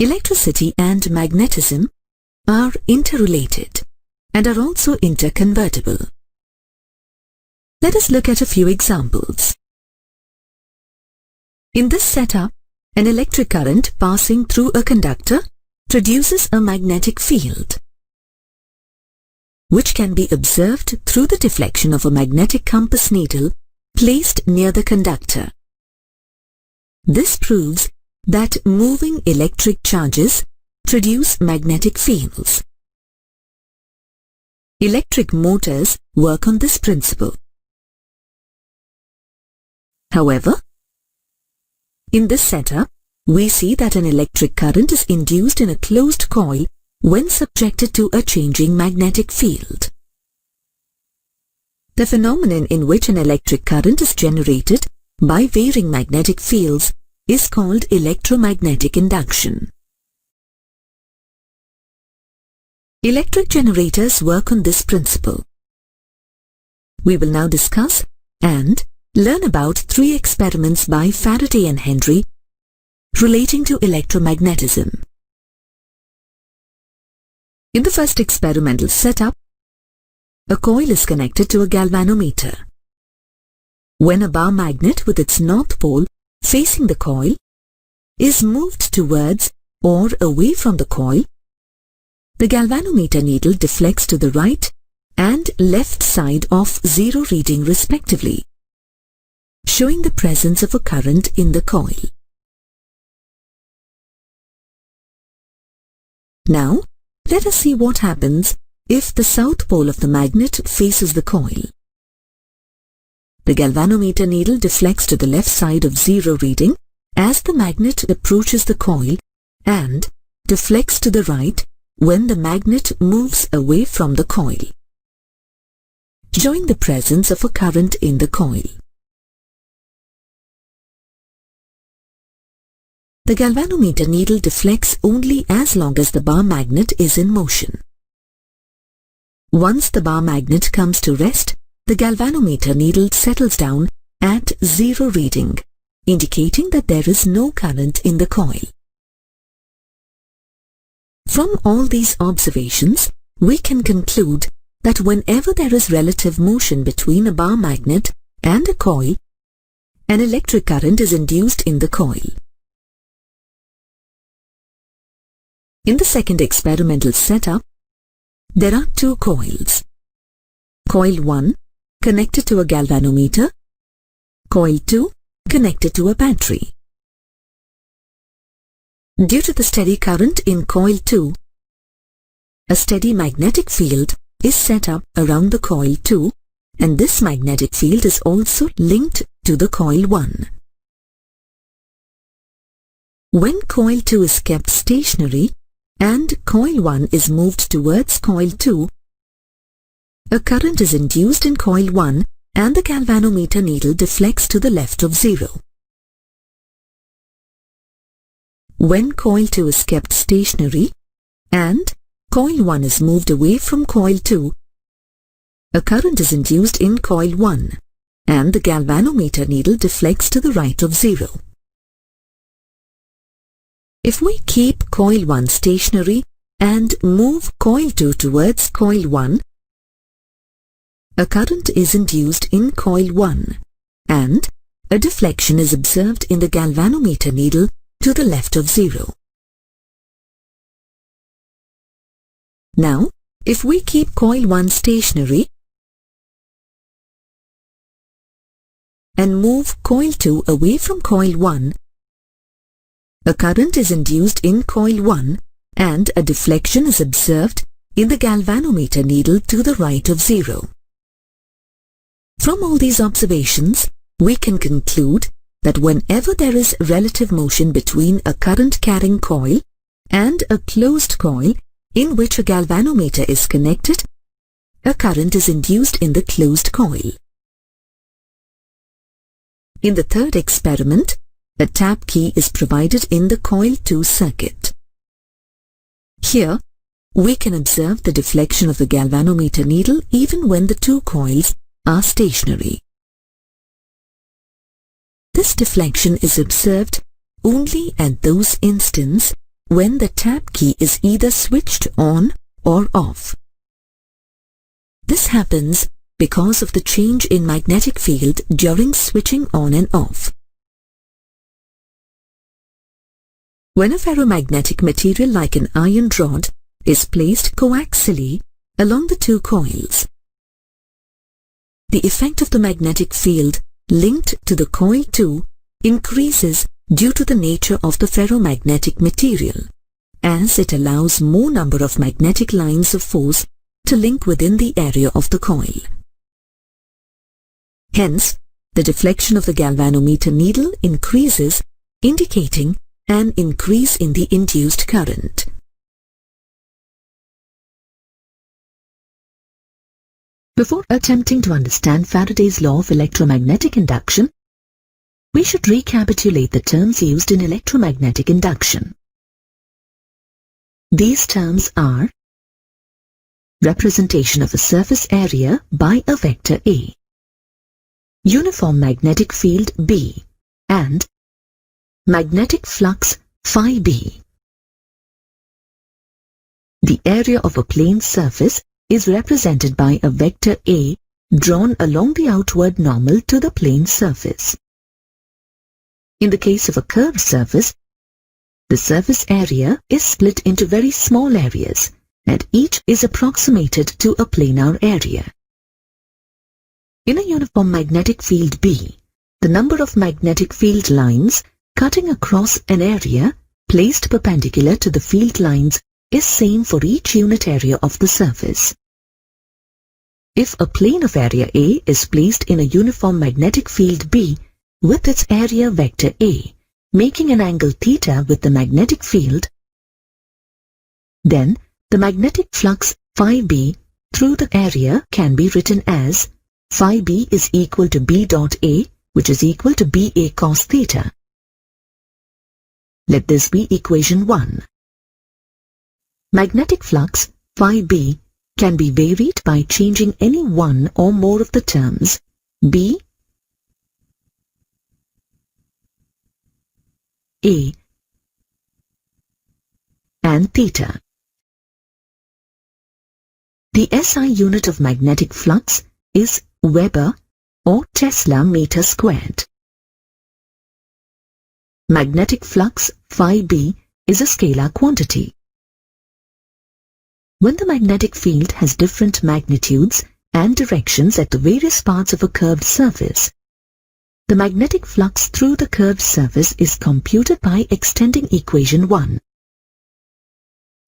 Electricity and magnetism are interrelated and are also interconvertible. Let us look at a few examples. In this setup, an electric current passing through a conductor produces a magnetic field, which can be observed through the deflection of a magnetic compass needle placed near the conductor. This proves that moving electric charges produce magnetic fields. Electric motors work on this principle. However, in this setup, we see that an electric current is induced in a closed coil when subjected to a changing magnetic field. The phenomenon in which an electric current is generated by varying magnetic fields is called electromagnetic induction. Electric generators work on this principle. We will now discuss and learn about 3 experiments by Faraday and Henry relating to electromagnetism. In the first experimental setup, a coil is connected to a galvanometer. When a bar magnet with its north pole facing the coil is moved towards or away from the coil, the galvanometer needle deflects to the right and left side of 0 reading respectively, showing the presence of a current in the coil. Now, let us see what happens if the south pole of the magnet faces the coil. The galvanometer needle deflects to the left side of 0 reading as the magnet approaches the coil and deflects to the right when the magnet moves away from the coil, showing the presence of a current in the coil. The galvanometer needle deflects only as long as the bar magnet is in motion. Once the bar magnet comes to rest, the galvanometer needle settles down at 0 reading, indicating that there is no current in the coil. From all these observations, we can conclude that whenever there is relative motion between a bar magnet and a coil, an electric current is induced in the coil. In the second experimental setup, there are 2 coils. Coil 1 connected to a galvanometer, coil 2 connected to a battery. Due to the steady current in coil 2, a steady magnetic field is set up around the coil 2, and this magnetic field is also linked to the coil 1. When coil 2 is kept stationary and coil 1 is moved towards coil 2, a current is induced in coil 1 and the galvanometer needle deflects to the left of 0. When coil 2 is kept stationary and coil 1 is moved away from coil 2, a current is induced in coil 1 and the galvanometer needle deflects to the right of 0. If we keep coil 1 stationary and move coil 2 towards coil 1, a current is induced in coil 1 and a deflection is observed in the galvanometer needle to the left of 0. Now, if we keep coil 1 stationary and move coil 2 away from coil 1, a current is induced in coil 1 and a deflection is observed in the galvanometer needle to the right of 0. From all these observations, we can conclude that whenever there is relative motion between a current-carrying coil and a closed coil in which a galvanometer is connected, a current is induced in the closed coil. In the third experiment, a tap key is provided in the coil 2 circuit. Here, we can observe the deflection of the galvanometer needle even when the 2 coils are stationary. This deflection is observed only at those instants when the tap key is either switched on or off. This happens because of the change in magnetic field during switching on and off. When a ferromagnetic material like an iron rod is placed coaxially along the two coils, the effect of the magnetic field linked to the coil 2 increases due to the nature of the ferromagnetic material, as it allows more number of magnetic lines of force to link within the area of the coil. Hence, the deflection of the galvanometer needle increases, indicating an increase in the induced current. Before attempting to understand Faraday's law of electromagnetic induction, we should recapitulate the terms used in electromagnetic induction. These terms are representation of a surface area by a vector A, uniform magnetic field B, and magnetic flux phi B. The area of a plane surface is represented by a vector A drawn along the outward normal to the plane surface. In the case of a curved surface, the surface area is split into very small areas, and each is approximated to a planar area. In a uniform magnetic field B, the number of magnetic field lines cutting across an area placed perpendicular to the field lines is same for each unit area of the surface. If a plane of area A is placed in a uniform magnetic field B with its area vector A, making an angle theta with the magnetic field, then the magnetic flux phi B through the area can be written as phi B is equal to B dot A, which is equal to BA cos theta. Let this be equation 1. Magnetic flux phi B can be varied by changing any one or more of the terms B, A, and theta. The SI unit of magnetic flux is Weber or Tesla meter squared. Magnetic flux phi B is a scalar quantity. When the magnetic field has different magnitudes and directions at the various parts of a curved surface, the magnetic flux through the curved surface is computed by extending equation 1.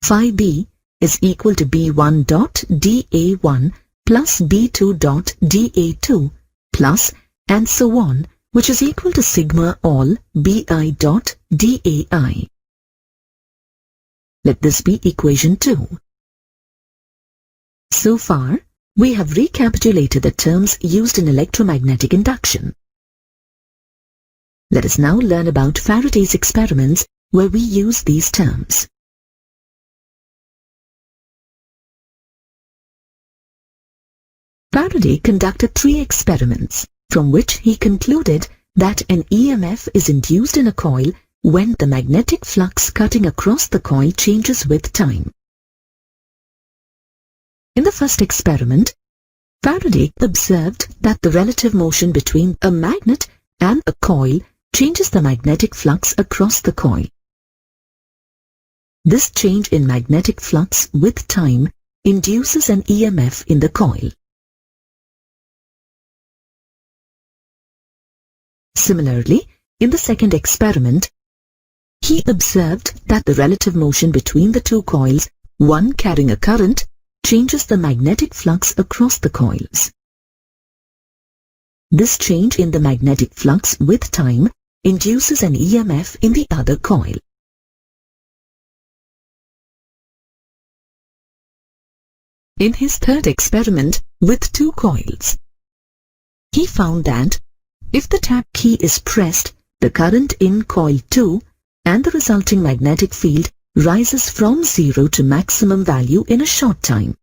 Phi B is equal to B1 dot dA1 plus B2 dot dA2 plus and so on, which is equal to sigma all Bi dot dAi. Let this be equation 2. So far, we have recapitulated the terms used in electromagnetic induction. Let us now learn about Faraday's experiments where we use these terms. Faraday conducted 3 experiments, from which he concluded that an EMF is induced in a coil when the magnetic flux cutting across the coil changes with time. In the first experiment, Faraday observed that the relative motion between a magnet and a coil changes the magnetic flux across the coil. This change in magnetic flux with time induces an EMF in the coil. Similarly, in the second experiment, he observed that the relative motion between the two coils, one carrying a current, changes the magnetic flux across the coils. This change in the magnetic flux with time induces an EMF in the other coil. In his third experiment with 2 coils, he found that if the tap key is pressed, the current in coil 2 and the resulting magnetic field rises from 0 to maximum value in a short time.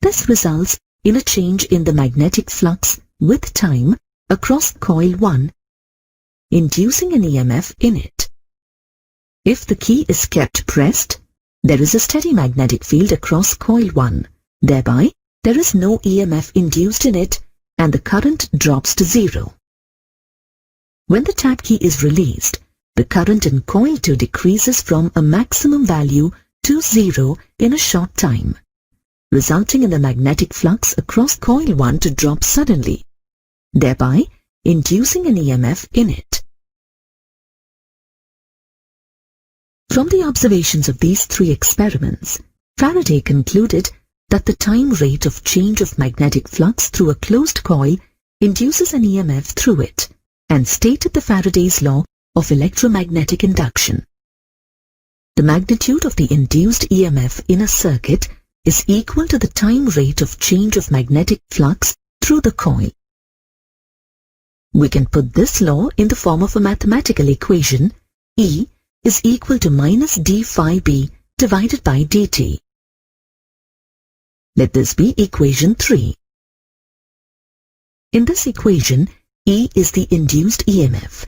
This results in a change in the magnetic flux with time across coil 1, inducing an EMF in it. If the key is kept pressed, there is a steady magnetic field across coil 1. Thereby, there is no EMF induced in it and the current drops to 0. When the tap key is released, the current in coil 2 decreases from a maximum value to 0 in a short time, resulting in the magnetic flux across coil 1 to drop suddenly, thereby inducing an EMF in it. From the observations of these 3 experiments, Faraday concluded that the time rate of change of magnetic flux through a closed coil induces an EMF through it, and stated the Faraday's law of electromagnetic induction. The magnitude of the induced EMF in a circuit is equal to the time rate of change of magnetic flux through the coil. We can put this law in the form of a mathematical equation: E is equal to minus d phi b divided by dt. Let this be equation 3. In this equation, E is the induced EMF.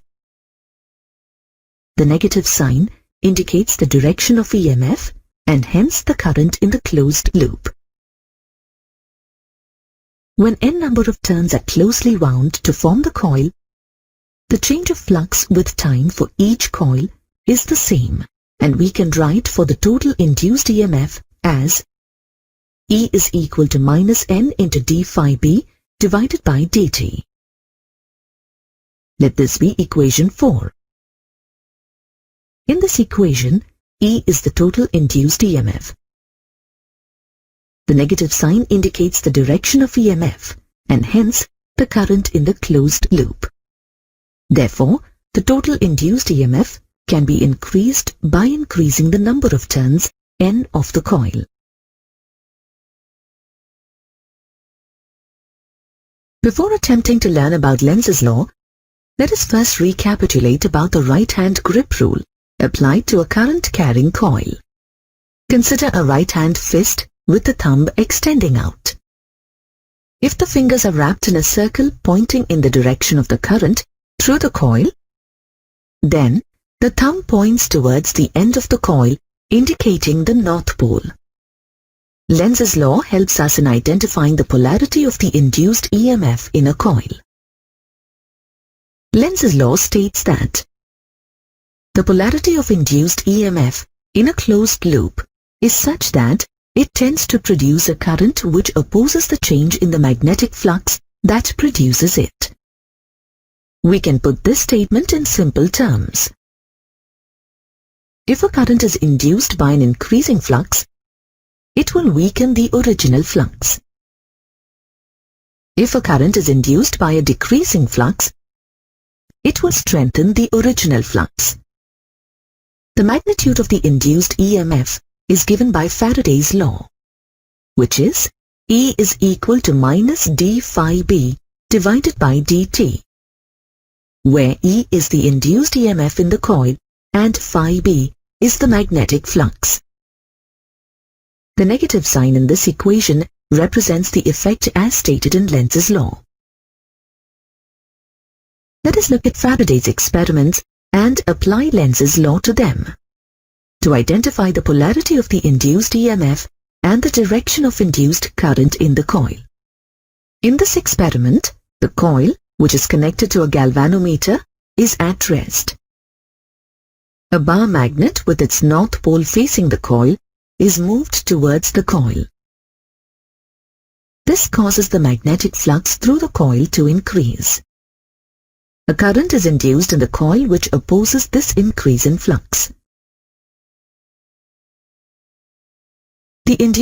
The negative sign indicates the direction of EMF and hence the current in the closed loop. When n number of turns are closely wound to form the coil, the change of flux with time for each coil is the same, and we can write for the total induced EMF as E is equal to minus n into d phi b divided by dt. Let this be equation 4. In this equation, E is the total induced EMF. The negative sign indicates the direction of EMF and hence the current in the closed loop. Therefore, the total induced EMF can be increased by increasing the number of turns n of the coil. Before attempting to learn about Lenz's law, let us first recapitulate about the right-hand grip rule applied to a current-carrying coil. Consider a right-hand fist with the thumb extending out. If the fingers are wrapped in a circle pointing in the direction of the current through the coil, then the thumb points towards the end of the coil, indicating the North Pole. Lenz's law helps us in identifying the polarity of the induced EMF in a coil. Lenz's law states that the polarity of induced EMF in a closed loop is such that it tends to produce a current which opposes the change in the magnetic flux that produces it. We can put this statement in simple terms. If a current is induced by an increasing flux, it will weaken the original flux. If a current is induced by a decreasing flux, it will strengthen the original flux. The magnitude of the induced EMF is given by Faraday's law, which is E is equal to minus d phi b divided by dt, where E is the induced EMF in the coil and phi b is the magnetic flux. The negative sign in this equation represents the effect as stated in Lenz's law. Let us look at Faraday's experiments and apply Lenz's law to them. To identify the polarity of the induced EMF and the direction of induced current in the coil. In this experiment, the coil, which is connected to a galvanometer, is at rest. A bar magnet with its north pole facing the coil is moved towards the coil. This causes the magnetic flux through the coil to increase. A current is induced in the coil which opposes this increase in flux. The induced